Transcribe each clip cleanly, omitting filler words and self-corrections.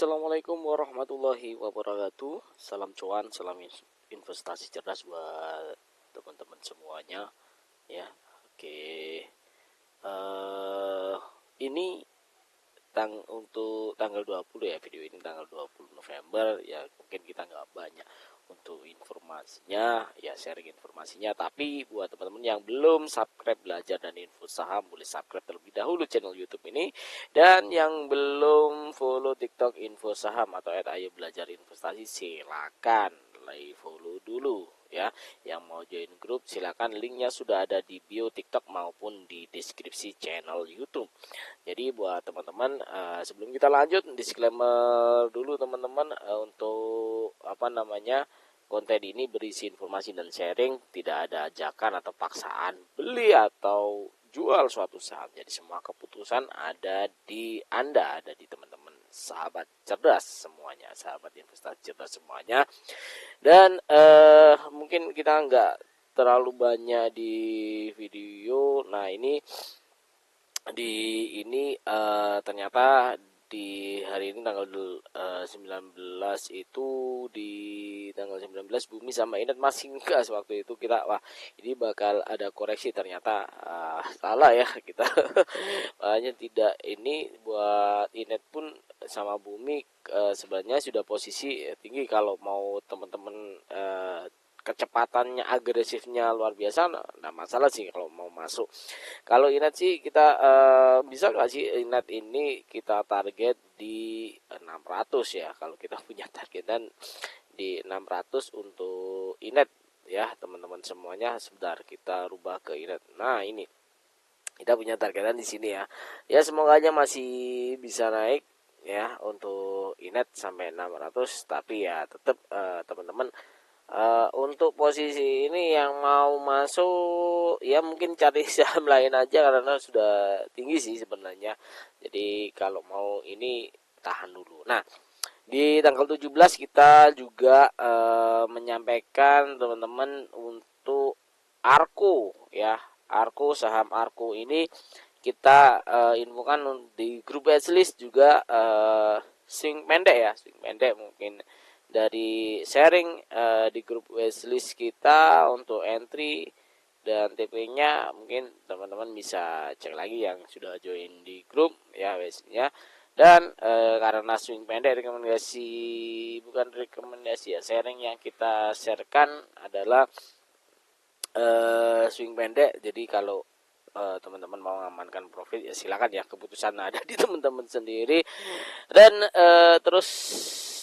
Assalamualaikum warahmatullahi wabarakatuh. Salam cuan, salam investasi cerdas buat teman-teman semuanya. Ya, oke. eh ini untuk tanggal 20 ya, video ini tanggal 20 November ya, mungkin kita nggak banyak untuk informasinya ya, sharing informasinya, tapi buat teman-teman yang belum subscribe belajar dan info saham, boleh subscribe terlebih dahulu channel YouTube ini, dan yang belum follow TikTok info saham atau @ayo belajar investasi, silakan follow dulu ya. Yang mau join grup silakan, linknya sudah ada di bio TikTok maupun di deskripsi channel YouTube. Jadi buat teman-teman, sebelum kita lanjut, disclaimer dulu teman-teman, untuk konten ini berisi informasi dan sharing, tidak ada ajakan atau paksaan beli atau jual suatu saham. Jadi semua keputusan ada di Anda, ada di teman-teman sahabat cerdas semuanya, sahabat investasi cerdas semuanya. Dan mungkin kita nggak terlalu banyak di video. Nah, ternyata di hari ini tanggal 19 itu, di tanggal 19 Bumi sama Inet masih gas. Waktu itu kita, wah ini bakal ada koreksi, ternyata salah ya kita. Makanya tidak, ini buat Inet pun sama Bumi sebenarnya sudah posisi tinggi. Kalau mau teman-teman kecepatannya agresifnya luar biasa, nah masalah sih kalau mau masuk. Kalau Inet sih kita bisa nggak sih Inet ini kita target di 600 ya, kalau kita punya targetan di 600 untuk Inet ya teman-teman semuanya. Sebentar kita rubah ke Inet. Nah, ini kita punya targetan di sini ya. Ya semoga aja masih bisa naik ya untuk Inet sampai 600, tapi ya tetap teman-teman, untuk posisi ini yang mau masuk ya mungkin cari saham lain aja karena sudah tinggi sih sebenarnya. Jadi kalau mau ini tahan dulu. Nah, di tanggal 17 kita juga menyampaikan teman-teman untuk Arko ya. Arko, saham Arko ini kita infokan di grup watchlist juga, swing pendek ya, swing pendek mungkin dari sharing di grup watchlist kita untuk entry dan TP-nya. Mungkin teman-teman bisa cek lagi yang sudah join di grup ya watchlist-nya. Dan karena swing pendek, bukan rekomendasi ya, sharing yang kita sharekan adalah swing pendek. Jadi kalau teman-teman mau mengamankan profit ya silakan ya, keputusan ada di teman-teman sendiri. Dan terus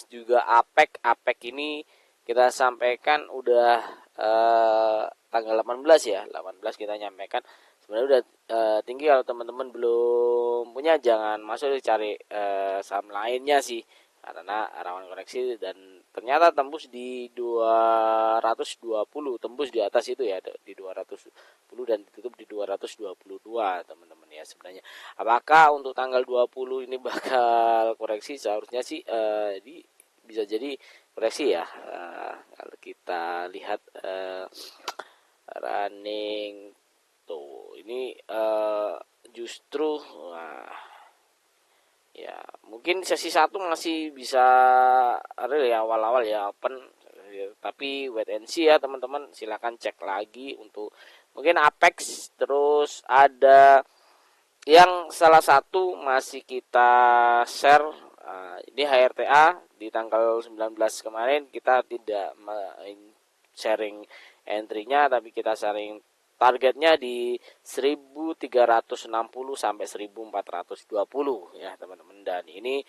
juga APEC ini kita sampaikan udah tanggal 18 ya, 18 kita nyampaikan sebenarnya udah tinggi. Kalau teman-teman belum punya jangan masuk, cari saham lainnya sih karena rawan koreksi. Dan ternyata tembus di 220, tembus di atas itu ya, di 210 dan ditutup di 222 teman-teman ya. Sebenarnya apakah untuk tanggal 20 ini bakal koreksi? Seharusnya sih bisa jadi koreksi ya. Kalau kita lihat running tuh ini justru ya mungkin sesi 1 masih bisa real ya, awal-awal ya open, tapi wait and see ya teman-teman. Silakan cek lagi untuk mungkin Apex. Terus ada yang salah satu masih kita share, ini HRTA di tanggal 19 kemarin kita tidak sharing entry-nya, tapi kita sharing targetnya di 1360 sampai 1420 ya teman-teman. Dan ini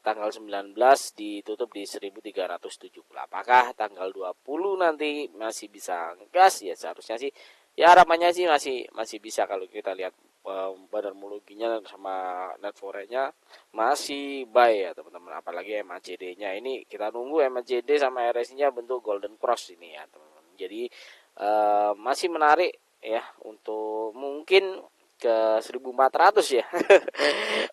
tanggal 19 ditutup di 1370. Apakah tanggal 20 nanti masih bisa gas? Ya seharusnya sih ya, harapannya sih masih bisa. Kalau kita lihat badan sama net forex-nya masih buy ya teman-teman. Apalagi MACD-nya ini kita nunggu MACD sama RSI-nya bentuk golden cross ini ya teman-teman. Jadi masih menarik ya untuk mungkin ke 1400 ya.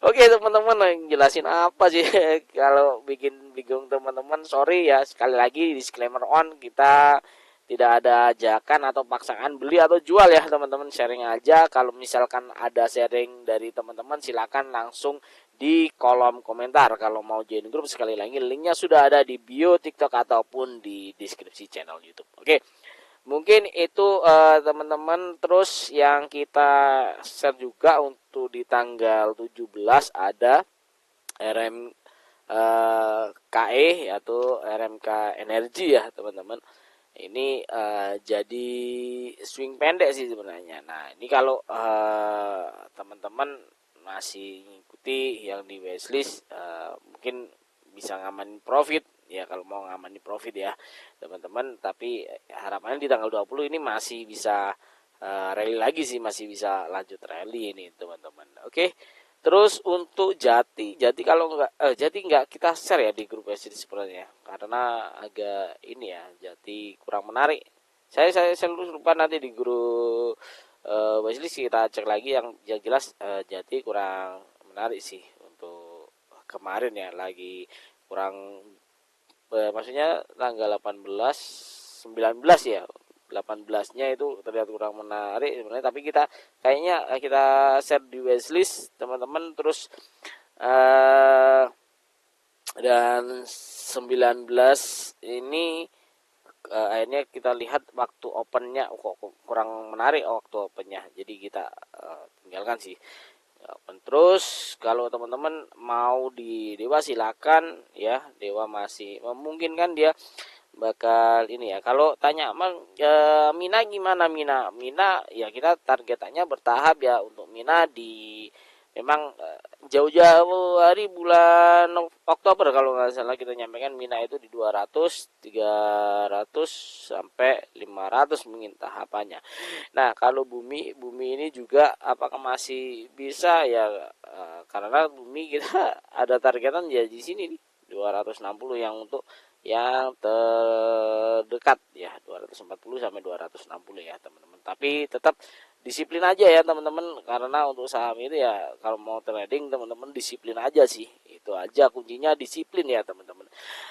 Oke teman-teman, jelasin apa sih kalau bikin bingung teman-teman, sorry ya. Sekali lagi disclaimer on, kita tidak ada ajakan atau paksaan beli atau jual ya teman-teman, sharing aja. Kalau misalkan ada sharing dari teman-teman silakan langsung di kolom komentar. Kalau mau join grup, sekali lagi linknya sudah ada di bio TikTok ataupun di deskripsi channel YouTube. Oke, mungkin itu teman-teman. Terus yang kita share juga untuk di tanggal 17 ada RM KE yaitu RMK Energi ya teman-teman. Ini jadi swing pendek sih sebenarnya. Nah ini kalau teman-teman masih ngikuti yang di wishlist, mungkin bisa ngamanin profit ya, kalau mau ngamanin profit ya teman-teman. Tapi harapannya di tanggal 20 ini masih bisa rally lagi sih, masih bisa lanjut rally ini teman-teman. Oke. Terus untuk Jati kalau Jati nggak kita share ya di grup SD sebenarnya, karena agak ini ya, Jati kurang menarik. Saya selalu lupa nanti di grup wishlist kita cek lagi yang jelas. Jati kurang menarik sih untuk kemarin ya, lagi kurang maksudnya tanggal 18 19 ya, 18-nya itu terlihat kurang menarik sebenarnya. Tapi kita kayaknya kita share di wishlist teman-teman. Terus dan 19 ini akhirnya kita lihat waktu opennya kok kurang menarik waktu opennya, jadi kita tinggalkan sih open. Terus kalau teman-teman mau di Dewa silakan ya, Dewa masih memungkinkan dia bakal ini ya. Kalau tanya Mina gimana, Mina ya kita targetannya bertahap ya. Untuk Mina di memang jauh-jauh hari bulan Oktober kalau nggak salah kita nyampaikan Mina itu di 200 300 sampai 500 mungkin tahapannya. Nah kalau bumi ini juga apakah masih bisa ya, karena bumi kita ada targetan ya di sini nih 260 yang untuk yang terdekat ya, 240 sampai 260 ya teman-teman. Tapi tetap disiplin aja ya teman-teman, karena untuk saham itu ya kalau mau trading teman-teman disiplin aja sih, itu aja kuncinya, disiplin ya teman-teman.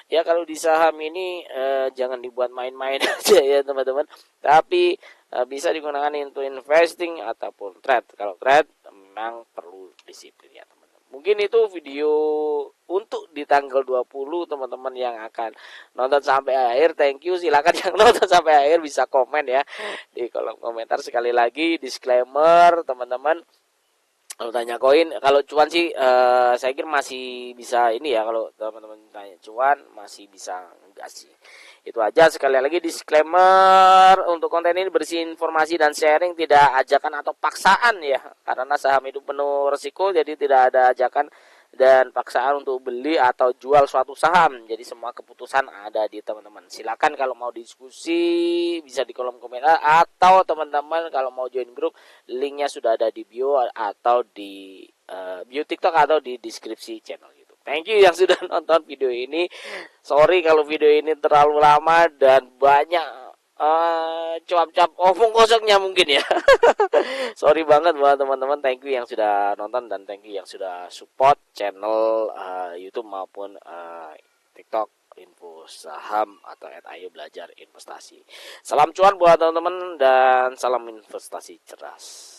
Ya kalau di saham ini jangan dibuat main-main aja ya teman-teman, tapi bisa digunakan untuk investing ataupun trade. Kalau trade memang perlu disiplin ya teman-teman. Mungkin itu video untuk di tanggal 20 teman-teman yang akan nonton sampai akhir. Thank you, silakan yang nonton sampai akhir bisa komen ya di kolom komentar. Sekali lagi disclaimer teman-teman, kalau tanya koin, kalau cuan sih saya kira masih bisa ini ya. Kalau teman-teman tanya cuan masih bisa enggak sih. Itu aja, sekali lagi disclaimer, untuk konten ini bersih informasi dan sharing, tidak ajakan atau paksaan ya. Karena saham itu penuh resiko, jadi tidak ada ajakan dan paksaan untuk beli atau jual suatu saham. Jadi semua keputusan ada di teman-teman. Silakan kalau mau diskusi bisa di kolom komentar, atau teman-teman kalau mau join grup linknya sudah ada di bio atau di bio TikTok atau di deskripsi channel YouTube. Thank you yang sudah nonton video ini. Sorry kalau video ini terlalu lama dan banyak cuap-cuap omong kosongnya mungkin ya. Sorry banget buat teman-teman. Thank you yang sudah nonton dan thank you yang sudah support channel YouTube maupun TikTok info saham atau @ayo belajar investasi. Salam cuan buat teman-teman dan salam investasi cerdas.